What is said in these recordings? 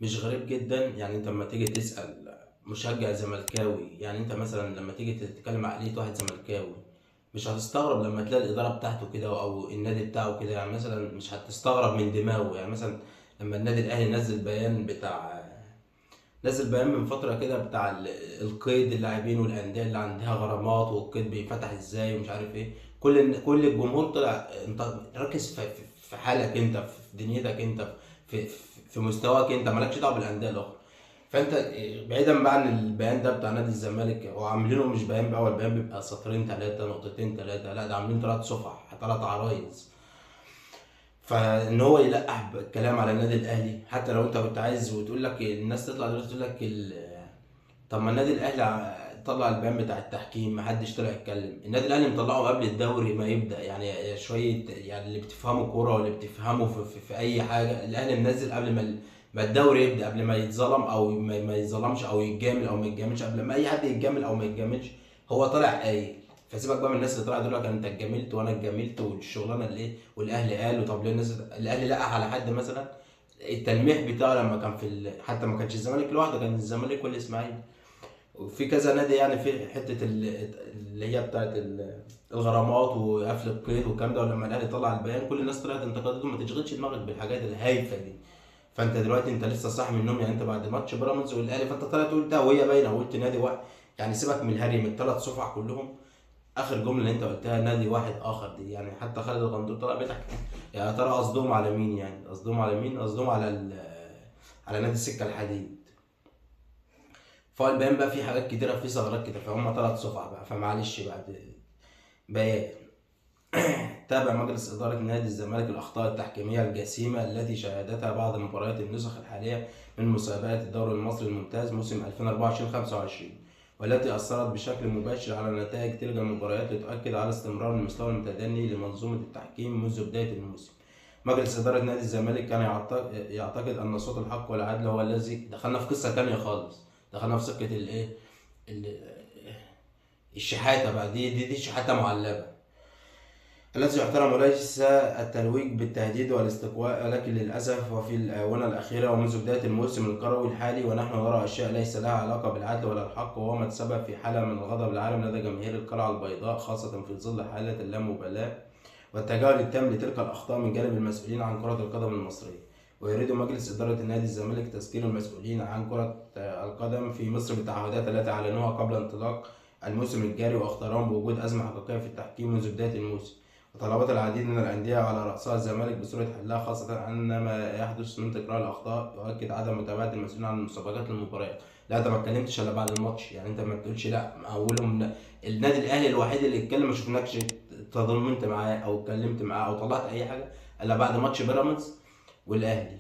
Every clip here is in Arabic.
مش غريب جدًا، يعني أنت أمّا تيجي تسأل مشجع زملكاوي، يعني أنت مثلًا لمّا تيجي تتكلم عقلية واحد زملكاوي، مش هتستغرب لمّا تلاقي الإدارة بتاعته كده أو النادي بتاعه كده، يعني مثلًا مش هتستغرب من دماغه، يعني مثلًا لمّا النادي الأهلي نزّل بيان من فترة كده بتاع القيد اللاعبين والأندية اللي عندها غرامات والقيد بيتفتح إزاي ومش عارف إيه، كل الجمهور طلع أنت ركّز في حالك أنت، في دنيتك أنت، في مستواك أنت، ما لكش دعوة بالأندية الأخرى. فأنت بعيدًا بقى عن البيان ده بتاع نادي الزمالك، هو عاملينه مش بيان بقى، هو البيان بيبقى سطرين 3 نقطتين 3، لأ ده عاملين 3 صفح 3 عرايز. فان هو يلقح بالكلام على النادي الاهلي، حتى لو انت كنت عايز وتقول لك الناس تطلع دلوقتي تقول لك طب ما النادي الاهلي طلع البيان بتاع التحكيم، ما حدش طلع يتكلم. النادي الاهلي مطلعه قبل الدوري ما يبدا، يعني شويه يعني اللي بتفهموا كوره واللي بتفهموا في اي حاجه، الاهلي منزل قبل ما الدوري يبدا، قبل ما يتظلم او ما يتظلمش او يتجامل او ما يتجاملش، قبل ما اي حد يتجامل او ما يتجاملش هو طالع قايل. فسيبك بقى من الناس اللي طلعت تقول لك انت اتجاملت وانا اتجاملت والشغلانه اللي ايه، والاهلي قال. وطب ليه الناس الاهلي لقح على حد مثلا؟ التلميح بتاعه لما كان حتى ما كانش الزمالك لوحده، كان الزمالك والاسماعيلي وفي كذا نادي، يعني في حته اللي هي بتاعت الغرامات وقفل القيد والكلام ده. ولما الاهلي طلع البيان كل الناس طلعت انتقدته. ما تشغلش دماغك بالحاجات الهايفه دي. فانت دلوقتي انت لسه صاحي من النوم، يعني انت بعد ماتش بيراميدز والاهلي فانت طلعت تقول ده وهي باينه، وقلت نادي واحد. يعني سيبك من الهري من الثلاث صفح كلهم، اخر جمله اللي انت قلتها نادي واحد اخر دي، يعني حتى خالد الغندور طلع بيضحك. يا ترى قصدهم على مين؟ يعني قصدهم على مين؟ قصدهم على على نادي السكه الحديد. فالبيان بقى فيه حاجات كتيره، فيه ثغرات كتير، فهم ثلاث صفح بقى، فمعلش بعد بيان. تابع مجلس إدارة نادي الزمالك الأخطاء التحكيمية الجسيمة التي شهدتها بعض مباريات النسخ الحالية من مسابقات الدوري المصري الممتاز موسم 2024-25، والتي أثرت بشكل مباشر على نتائج تلك المباريات، لتؤكد على استمرار المستوى المتدني لمنظومة التحكيم منذ بداية الموسم. مجلس إدارة نادي الزمالك كان يعتقد أن صوت الحق والعدل هو الذي دخلنا في قصة تانية خالص. دخلنا في سكة الإيه؟ ال- الشحاتة بقى، دي شحاتة معلبة. الذي يحترم ليس الترويج بالتهديد والاستقواء، ولكن للأسف وفي الآونة الأخيرة ومنذ بداية الموسم الكروي الحالي ونحن نرى أشياء ليس لها علاقة بالعدل ولا الحق، وهو ما تسبب في حالة من الغضب العارم لدى جماهير القلعة البيضاء، خاصة في ظل حالة اللامبالاة والتجاهل التام لتلك الأخطاء من جانب المسؤولين عن كرة القدم المصرية. ويريد مجلس إدارة نادي الزمالك تذكير المسؤولين عن كرة القدم في مصر بالتعهدات التي أعلنوها قبل انطلاق الموسم الجاري، وأخطرهم بوجود أزمة حقيقية في التحكيم منذ بداية الموسم، وطلبات العديد من الأندية على رأسها الزمالك بسرعة حلها، خاصة أن ما يحدث من تكرار الأخطاء يؤكد عدم متابعة المسؤولين عن المسابقات المباريات. لا أنت ما اتكلمتش إلا بعد الماتش، يعني أنت ما تقولش لا أولهم. النادي الأهلي الوحيد اللي اتكلم ما شفناكش تضامنت معاه او اتكلمت معاه او طلعت اي حاجه الا بعد ماتش بيراميدز والاهلي.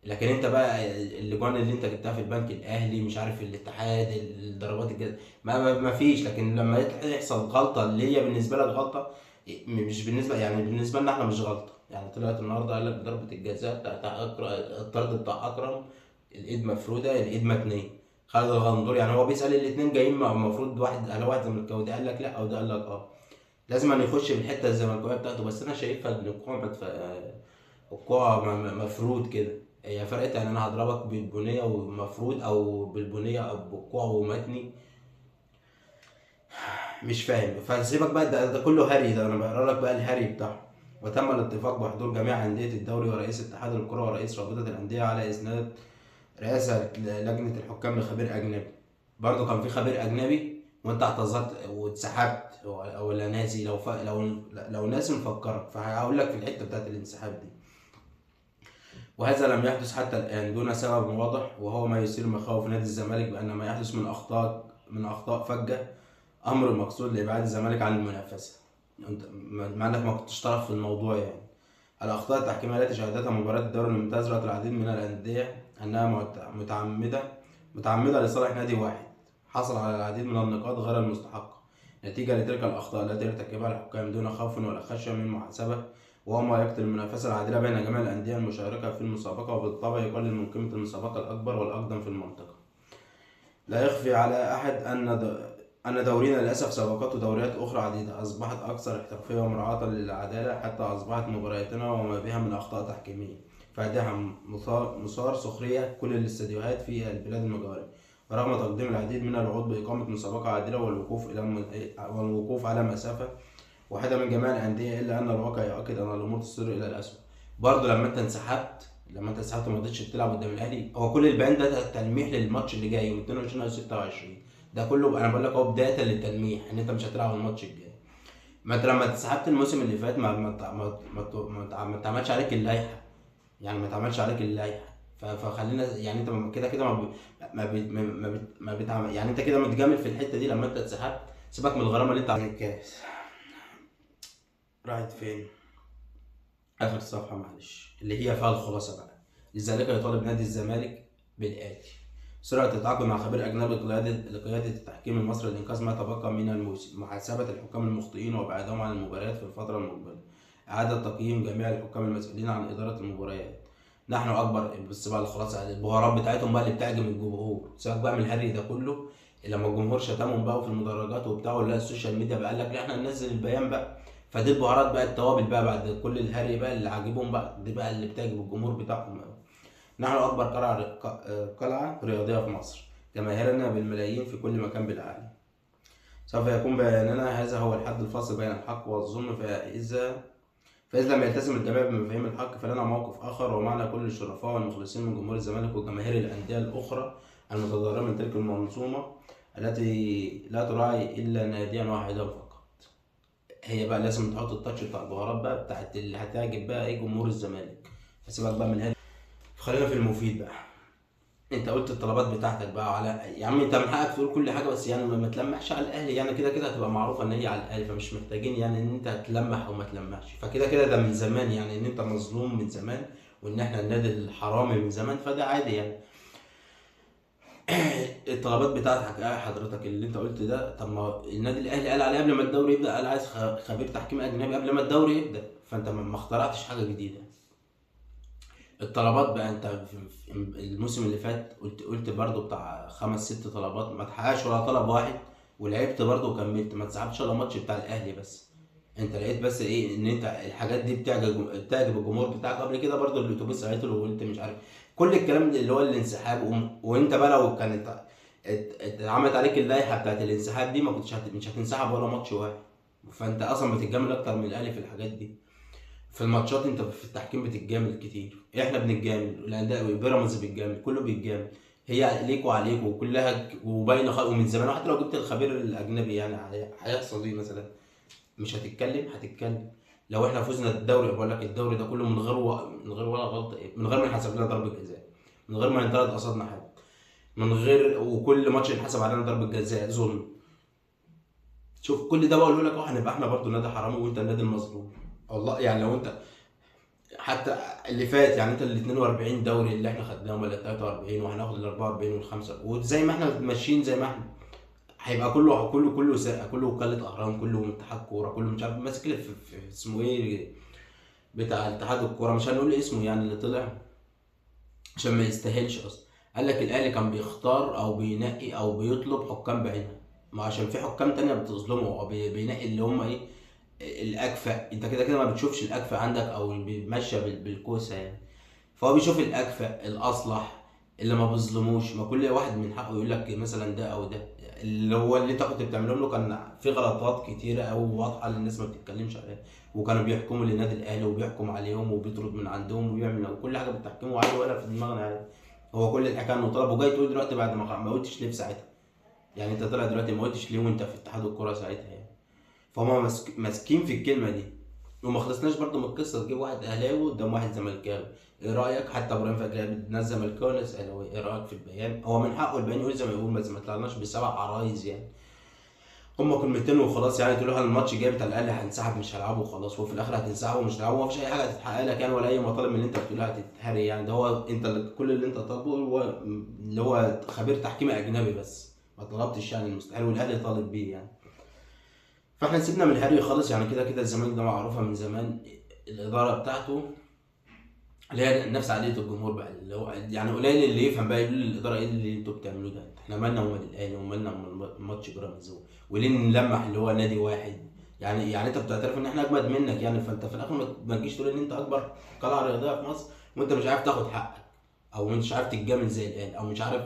لكن انت بقى الاجوان اللي انت جبتها في البنك الاهلي مش عارف الاتحاد الضربات الجزاء ما فيش. لكن لما يحصل غلطه اللي هي بالنسبه لك غلطه، مش بالنسبه يعني بالنسبه لنا احنا مش غلطه. يعني طلعت النهارده قال لك ضربه الجزاء بتاع الطرد بتاع اكرم، الايد مفروده الايد متنيه. خالد الغندور يعني هو بيسال الاثنين جايين المفروض واحد على واحد زملكاوي، ده قال لك لا او ده قال لك اه. لازم أن يخش بالحته الزملكاويه بتاعته. بس انا شايفها ان الكوع الكوع مفرود كده. هي فرقت يعني انا هضربك بالبنيه ومفرود او بالبنيه او بالكوع ومتني، مش فاهم. فسيبك بقى ده كله هري، ده انا بقرا لك بقى الهري بتاعه. وتم الاتفاق بحضور جميع أندية الدوري ورئيس اتحاد الكرة ورئيس رابطة الأندية على إسناد رئاسة لجنة الحكام لخبير أجنبي. برضه كان في خبير أجنبي وأنت اعتذرت واتسحبت، ولا ناسي؟ لو ناسي نفكرك، فهقول لك في الحتة بتاعت الانسحاب دي. وهذا لم يحدث حتى الآن دون سبب واضح، وهو ما يثير مخاوف نادي الزمالك بأن ما يحدث من أخطاء فجة أمر مقصود لإبعاد الزمالك عن المنافسة. أنت مع إنك ما كنتش طرف في الموضوع يعني. الأخطاء التحكيمية التي شهدتها مباراة الدوري الممتاز رأت العديد من الأندية أنها متعمدة لصالح نادي واحد حصل على العديد من النقاط غير المستحقة نتيجة لتلك الأخطاء التي ارتكبها الحكام دون خوف ولا خشية من محاسبة، وهو ما يقتل المنافسة العادلة بين جميع الأندية المشاركة في المسابقة، وبالطبع يقلل من قيمة المسابقة الأكبر والأقدم في المنطقة. لا يخفي على أحد أن دورينا للأسف سبقته دوريات أخرى عديدة أصبحت أكثر احترافية ومراعاة للعدالة، حتى أصبحت مبارياتنا وما بها من أخطاء تحكيمية فاتحة مثار سخرية كل الاستديوهات في البلاد المجاورة، ورغم تقديم العديد من الوعود بإقامة مسابقة عادلة والوقوف على مسافة واحدة من جميع الأندية، إلا أن الواقع يؤكد أن الأمور تصير إلى الأسوأ. برضه لما أنت انسحبت وما رضيتش تلعب قدام الأهلي، هو كل البيان ده تلميح للماتش اللي جاي يوم 22 أو 26. ده كله أنا بقول لك هو بداية للتلميح إن أنت مش هتلعب الماتش الجاي. ما أنت لما انسحبت الموسم اللي فات ما اتعملش عليك اللائحة، يعني ما اتعملش عليك اللائحة. فخلينا يعني انت كده كده ما بتعمل، يعني انت كده متجامل في الحته دي. لما انت اتسحبت سيبك من الغرامه اللي انت عامل الكاس راحت فين. اخر صفحه معلش اللي هي فيها الخلاصه بقى. لذلك يطالب نادي الزمالك بالآتي: سرعة التعاقد مع خبير أجنبي لقيادة التحكيم المصري لإنقاذ ما تبقى من الموسم، محاسبة الحكام المخطئين وإبعادهم عن المباريات في الفترة المقبلة، إعادة تقييم جميع الحكام المسؤولين عن إدارة المباريات. نحن أكبر، بس بقى خلاص البهارات بتاعتهم بقى اللي بتعجب الجمهور، سيبك بقى من الهري ده كله. لما الجمهور شتمهم بقى في المدرجات وبتاع، ولا السوشيال ميديا بقى قال لك لا احنا ننزل البيان بقى، فدي البهارات بقى، التوابل بقى بعد كل الهري بقى اللي عاجبهم بقى، دي بقى اللي بتعجب الجمهور بتاعهم بقى. نحن أكبر قلعة رياضية في مصر، جماهيرنا بالملايين في كل مكان بالعالم. سوف يكون بياننا هذا هو الحد الفاصل بين الحق والظلم، فإذا لم يلتزم الجميع بمفاهيم الحق فلنا موقف آخر، ومعنا كل الشرفاء والمخلصين من جمهور الزمالك وجماهير الأندية الأخرى المتضررة من تلك المنظومة التي لا تراعي إلا ناديا واحدا فقط. هي بقى لازم تحط التاتش بتاع البهارات بقى بتاعت اللي هتعجب بقى إيه جمهور الزمالك. فسيبك بقى من هذا، خلينا في المفيد بقى. انت قلت الطلبات بتاعتك بقى على يا عم، انت من حقك تقول كل حاجه، بس يعني ما تلمحش على الاهلي، يعني كده كده هتبقى معروفه ان هي على الاهلي، فمش محتاجين يعني ان انت تلمح او ما تلمحش. فكده كده ده من زمان، يعني ان انت مظلوم من زمان، وان احنا النادي الحرامي من زمان، فده عادي يعني. الطلبات بتاعتك حضرتك اللي انت قلت ده، طب ما النادي الاهلي قال عليه قبل ما الدوري يبدا، قال عايز خبير تحكيم اجنبي قبل ما الدوري يبدا، فانت ما اخترعتش حاجه جديده. الطلبات بقى انت في الموسم اللي فات قلت برضو بتاع 5 6 طلبات، ما تحققش ولا طلب واحد، ولعبت برضو وكملت، ما تسحبش ولا ماتش بتاع الاهلي. بس انت لقيت بس ايه ان انت الحاجات دي بتعجب الجمهور بتاعك. قبل كده برضو الاتوبيس عيطل وقلت مش عارف كل الكلام اللي هو الانسحاب، وانت بقى لو كانت اتعملت عليك اللائحه بتاعت الانسحاب دي، ما كنتش مش هتنسحب ولا ماتش واحد. فانت اصلا بتتجامل اكتر من الاهلي في الحاجات دي. في الماتشات انت في التحكيم بتتجامل كتير، احنا بنتجامل، الانديه بيراميدز بيتجامل، كله بيتجامل. هي ليك وعليك وكلها وباينه ومن زمان. وحتى لو جبت الخبير الاجنبي يعني هيحصل ايه مثلا؟ مش هتتكلم. لو احنا فزنا الدوري، بقول لك الدوري ده كله من غير ولا غلطه، من غير ما ينحسب لنا ضربه جزاء، من غير ما ينطرد قصادنا حاجه، من غير وكل ماتش ينحسب علينا ضربه جزاء ظلم. شوف كل ده بقول لك هنبقى احنا برضو نادي حرامي وانت النادي المظلوم. والله يعني لو انت حتى اللي فات، يعني انت ال 42 دوري اللي احنا خدناهم ولا 43، وهناخد ال 44 والخمسه، وزي ما احنا ماشيين زي ما احنا، هيبقى كله سرقه، كله وكاله اهرام، كله اتحاد كوره، كله مش عارف ماسك لي في اسمه ايه بتاع اتحاد الكوره، مش هنقول اسمه يعني اللي طلع عشان ما يستاهلش اصلا. قال لك الاهلي كان بيختار او بينقي او بيطلب حكام بعينها، ما عشان في حكام تانية بتظلمه، او بينقي اللي هم ايه الاكفأ. انت كده كده ما بتشوفش الاكفأ عندك او ماشيه بالكوسه يعني، فهو بيشوف الاكفأ الاصلح اللي ما بيظلموش. ما كل واحد من حقه يقول لك مثلا ده او ده، اللي انت كنت بتعملهم له كان في غلطات كتيره او واضحه اللي الناس ما بتتكلمش عليها، وكانوا بيحكموا للنادي الاهلي وبيحكم عليهم وبيطرد من عندهم وبيعمل كل حاجه بالتحكيم، وعادي ولا في دماغنا عادي. هو كل الحكايه انه طلب، وجاي تقول دلوقتي بعد ما قلتش ليه في ساعتها؟ يعني انت طلع دلوقتي ما قلتش ليه وانت في اتحاد الكوره ساعتها يعني؟ فهم ماسكين في الكلمه دي. وما خلصناش برضو من القصه، تجيب واحد اهلاوي قدام واحد زملكاوي، ايه رايك؟ حتى ابراهيم فجاه ناس زملكاوي وناس اهلاوي، ايه رايك في البيان؟ هو من حقه البيان يقول زي ما يقول، بس ما طلعناش بسبع عرايز يعني، هما كلمتين وخلاص. يعني تقول له الماتش الجاي بتاع الاهلي هنسحب مش هلعبه وخلاص، وفي الاخر هتنسحب ومش هتلعبه، ومفيش اي حاجه هتتحقق لك يعني، ولا اي مطالب من اللي انت بتقولها هتتهري يعني. ده هو انت كل اللي انت طالبه هو اللي هو خبير تحكيم اجنبي بس، ما طلبتش يعني المستحيل، والاهلي طالب بيه يعني. فاحنا سيبنا من الهري خالص، يعني كده كده الزمالك ده معروفه من زمان الاداره بتاعته، اللي هي نفس عاديه الجمهور بقى، اللي هو يعني قليل اللي يفهم بقى يقول للاداره ايه اللي انتوا بتعملوه ده، احنا مالنا ومال الاهلي ومالنا ومال ماتش بيراميدز، وليه نلمح اللي هو نادي واحد؟ يعني انت بتعترف ان احنا اجمد منك يعني، فانت في الاخر ما تجيش تقول ان انت اكبر قلعه رياضيه في مصر وانت مش عارف تاخد حقك، او مش عارف تتجامل زي الاهلي، او مش عارف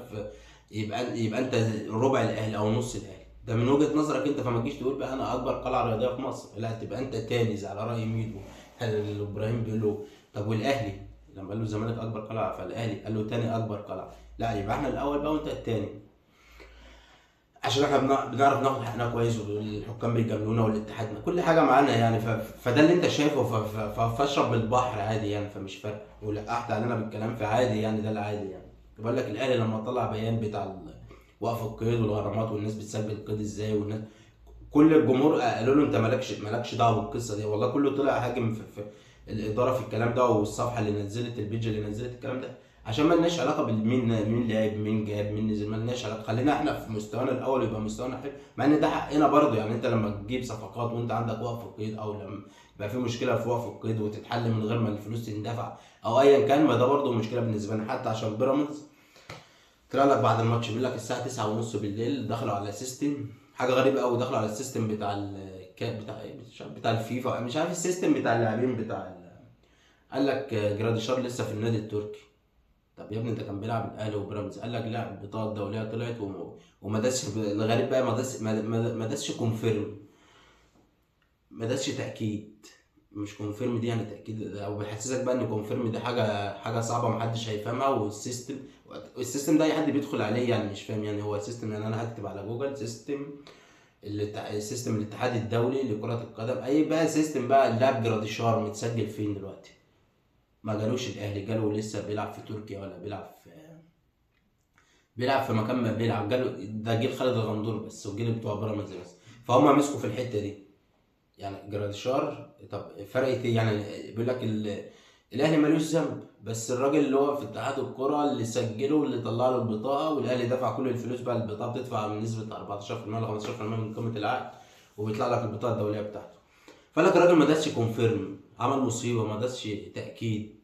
يبقى انت ربع الاهلي او نص الاهلي. ده من وجهه نظرك انت، فما تجيش تقول بقى انا اكبر قلعه رياضيه في مصر، لا تبقى انت تاني زي على راي ميدو. ابراهيم بيقول له طب والاهلي؟ لما قال له الزمالك اكبر قلعه، فالاهلي قال له تاني اكبر قلعه. لا يبقى احنا الاول بقى وانت التاني، عشان احنا بنعرف ناخد حقنا كويس، والحكام بيجاملونا والاتحاد كل حاجه معانا يعني. فده اللي انت شايفه، فاشرب بالبحر عادي يعني، فمش فارقه، ولقحت علينا بالكلام في عادي يعني، ده العادي يعني. بقول لك الاهلي لما طلع بيان بتاع وقف القيد والغرامات، والناس بتسجل القيد ازاي، والناس كل الجمهور قالوا له انت مالكش دعوه بالقصه دي، والله كله طلع هاجم في الاداره في الكلام ده، والصفحه اللي نزلت البيج اللي نزلت الكلام ده، عشان ما لناش علاقه مين لعب مين جاب مين نزل، ما لناش علاقه، خلينا احنا في مستوانا الاول يبقى مستوانا حلو، مع ان ده حقنا برضه يعني. انت لما تجيب صفقات وانت عندك وقف القيد، او لما يبقى في مشكله في وقف القيد وتتحل من غير ما الفلوس تندفع او ايا كان، ما ده برضه مشكله بالنسبه لنا. حتى عشان بيراميدز طلع لك بعد الماتش بيقول لك الساعه 9:30 بالليل دخلوا على سيستم، حاجه غريبه قوي، دخلوا على السيستم بتاع بتاع الفيفا، مش عارف السيستم بتاع اللاعبين قال لك جراديشار لسه في النادي التركي. طب يا ابني ده كان بيلعب الاهلي وبيراميدز، قال لك لا البطاقه الدوليه طلعت وما داسش. الغريب بقى ما داسش كونفيرم، ما داسش تاكيد. مش كونفيرم دي يعني تاكيد، او بيحسسك بقى ان كونفيرم دي حاجه صعبه محدش هيفهمها. والسيستم ده اي حد بيدخل عليه يعني مش فاهم يعني. هو سيستم يعني انا هكتب على جوجل سيستم سيستم الاتحاد الدولي لكرة القدم، اي بقى سيستم بقى اللاعب جراديشار متسجل فين دلوقتي؟ ما جالوش الاهلي، جاله لسه بيلعب في تركيا، ولا بيلعب في مكان ما بيلعب، جاله ده جيل خالد الغندور بس، وجيل بتوع بيراميدز بس، فهم مسكوا في الحته دي يعني جراديشار. طب فرقت ايه يعني؟ بيقول لك الاهلي ملوش ذنب، بس الراجل اللي هو في اتحاد الكره اللي سجله واللي طلع له البطاقه، والاهلي دفع كل الفلوس بقى، البطاقه بتدفع من نسبه 14% ل 15% من قيمه العقد، وبيطلع لك البطاقه الدوليه بتاعته. فقال لك الراجل ما داسش كونفيرم، عمل مصيبه، ما داسش تاكيد.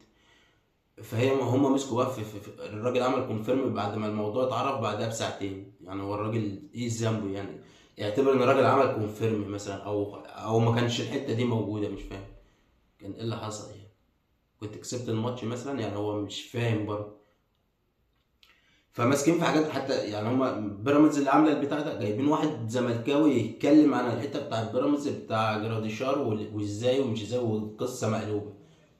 هم مسكوا بقى الراجل عمل كونفيرم بعد ما الموضوع اتعرف بعدها بساعتين. يعني هو الراجل ايه ذنبه يعني؟ يعتبر ان الراجل عمل كونفيرم مثلا، او ما كانش الحته دي موجوده، مش فاهم كان ايه اللي حصل يعني. كنت كسبت الماتش مثلا يعني، هو مش فاهم برضه. فماسكين في حاجات حتى يعني، هم بيراميدز اللي عامله البتاع ده جايبين واحد زملكاوي يتكلم عن الحته بتاع بيراميدز بتاع جراديشار وازاي ومش ازاي، والقصه مقلوبه.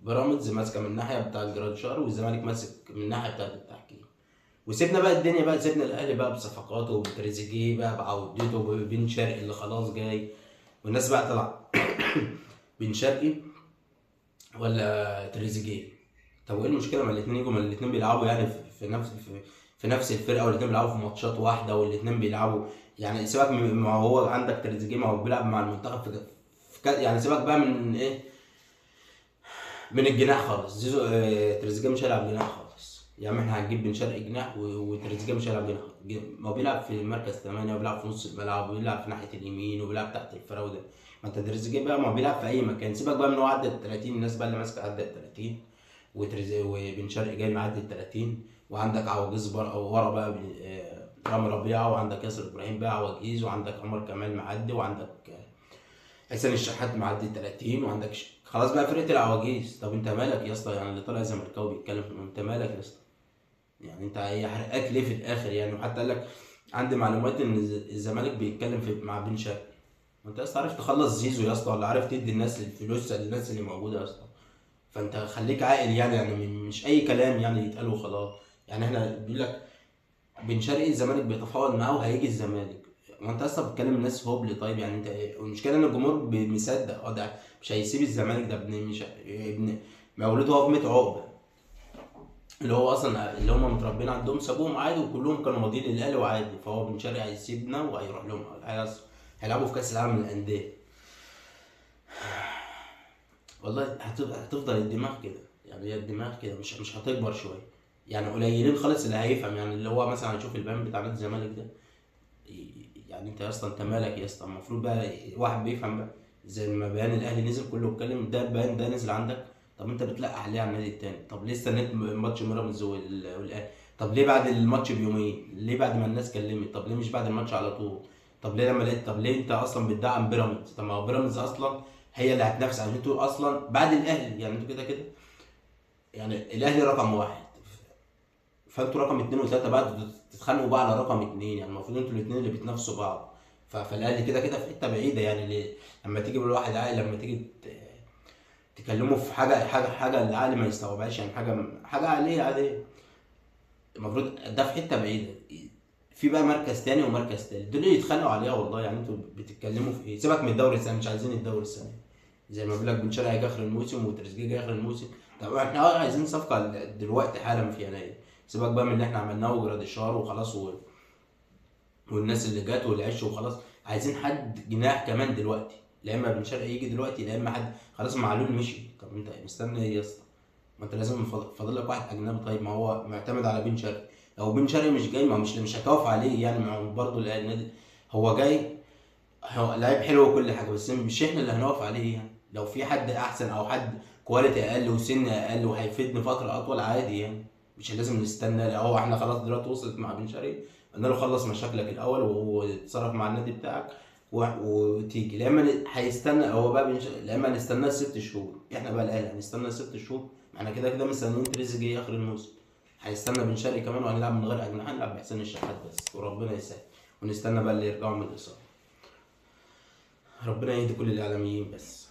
بيراميدز ماسكه من الناحيه بتاع جراديشار، والزمالك ماسك من الناحيه بتاعت التحكيم. وسيبنا بقى الدنيا بقى، سيبنا الاهلي بقى بصفقاته وبتريزيجيه بقى بعودته وبن شرقي اللي خلاص جاي، والناس بقى طلع بن شرقي ولا تريزيجيه؟ طب وايه المشكله ما الاثنين يجوا؟ ما الاثنين بيلعبوا يعني في نفس الفرقه، والاثنين بيلعبوا في ماتشات واحده، والاثنين بيلعبوا يعني. سيبك ما هو عندك تريزيجيه، ما هو بيلعب مع المنتخب يعني سيبك بقى من ايه، من الجناح خالص. زيزو تريزيجيه مش هيلعب جناح خالص يا عم. احنا هنجيب بن شرقي جناح، وتريزيجيه مش هيلعب جناح. ما هو بيلعب في مركز 8، وبيلعب في نص الملعب، وبيلعب في ناحيه اليمين، وبيلعب تحت الفراوده. ما انت تريزيجيه بقى ما هو بيلعب في اي مكان. سيبك بقى من هو عدى ال 30، الناس بقى اللي ماسكه عدى ال 30، وبن شرقي جاي معدي ال 30، وعندك عواجيز ورا بقى رامي ربيعه، وعندك ياسر ابراهيم بقى عواجيز، وعندك عمر كمال معدي، وعندك حسين الشحات معدي 30، وعندك خلاص بقى فرقه العواجيز. طب انت مالك يا اسطى يعني؟ اللي طالع زملكاوي بيتكلم في انت مالك يا اسطى يعني؟ انت هي حرقاك ليه في الاخر يعني؟ وحتى قال لك عندي معلومات ان الزمالك بيتكلم مع بن شرقي. وانت يا اسطى عارف تخلص زيزو يا اسطى، ولا عارف تدي الناس الفلوس للناس اللي موجوده يا اسطى؟ فانت خليك عاقل يعني مش اي كلام يعني يتقال وخلاص يعني. احنا بيقول لك بن شرقي الزمالك بيتفاوض معاه وهيجي الزمالك، وانت اصلا بتكلم الناس هبل. طيب يعني انت ايه المشكله؟ ان الجمهور مصدق ده مش هيسيب الزمالك، ده ابن مش ابن مولوده هو في 100 عقبه، اللي هو اصلا اللي هم متربيين عندهم سابوهم عادي، وكلهم كانوا ماضيين للاهلي وعادي. فهو بن شرقي هيسيبنا وهيروح لهم، هيلعبوا في كاس العالم للانديه. والله هتفضل الدماغ كده يعني، هي الدماغ كده مش هتكبر شويه يعني. قليلين خالص اللي هيفهم يعني، اللي هو مثلا هيشوف البيان بتاع نادي الزمالك ده يعني. انت يا اسطى انت مالك يا اسطى؟ المفروض بقى واحد بيفهم بقى. زي ما بيان الاهلي نزل كله اتكلم، ده البيان ده نزل عندك، طب انت بتلقح ليه على النادي التاني؟ طب ليه استنيت ماتش بيراميدز والاهلي؟ طب ليه بعد الماتش بيومين؟ ليه بعد ما الناس كلمت؟ طب ليه مش بعد الماتش على طول؟ طب ليه لما لقيت؟ طب ليه انت اصلا بتدعم بيراميدز؟ طب ما هو بيراميدز اصلا هي اللي هتنافس، عشان انتوا اصلا بعد الاهلي يعني، انتوا كده كده يعني الاهلي رقم واحد، فانتوا رقم اتنين وتلاته بقى تتخانقوا بقى على رقم اتنين، يعني المفروض انتوا الاتنين اللي بتنافسوا بعض. فالاهلي كده كده في حته بعيده يعني. ليه؟ لما تيجي بالواحد عاقل، لما تيجي تكلمه في حاجه العقل ما يستوعبهاش، يعني حاجه عاديه. المفروض ده في حته بعيده. في بقى مركز تاني ومركز تالت، دول اللي يتخانقوا عليها والله. يعني انتوا بتتكلموا في ايه؟ سيبك من الدوري السنه، مش عايزين الدوري السنه. زي ما بقول لك، بن شرقي هيجي اخر الموسم وتريزيجيه جاي اخر الموسم. طب احنا عايزين صفقه دلوقتي حالا في يناير. سيبك بقى من اللي احنا عملناه وجراديشار وخلاص والناس اللي جت والعش وخلاص. عايزين حد جناح كمان دلوقتي. لا اما بن شرقي يجي دلوقتي، لا اما حد خلاص معلول مشي. طب انت مستني ايه يا اسطى؟ ما انت لازم فاضل لك واحد اجنبي. طيب ما هو معتمد على بن شرقي. لو بن شرقي مش جاي، ما مش هتقف عليه يعني. ما هو برضه النادي هو جاي، هو لعيب حلو وكل حاجه، بس مش احنا اللي هنقف عليه يعني. لو في حد احسن او حد كواليتي اقل وسن اقل وهيفيدني فتره اطول، عادي يعني. مش لازم نستنى. لا هو احنا خلاص دلوقتي وصلت مع بن شرقي، قلنا له خلص مشاكلك الاول وتصرف مع النادي بتاعك وتيجي. لا اما هيستنى هو بقى لا اما نستناه 6 شهور. احنا بقى الاهلي هنستنى 6 شهور؟ ما احنا كده كده مستنيين تريزيجيه اخر الموسم. هنستنى بن شرقي كمان وهنلعب من غير اجنحه؟ هنلعب بحسين الشحات بس وربنا يسهل، ونستنى بقى اللي يرجعوا من الاصابه. ربنا يهدي كل الاعلاميين بس.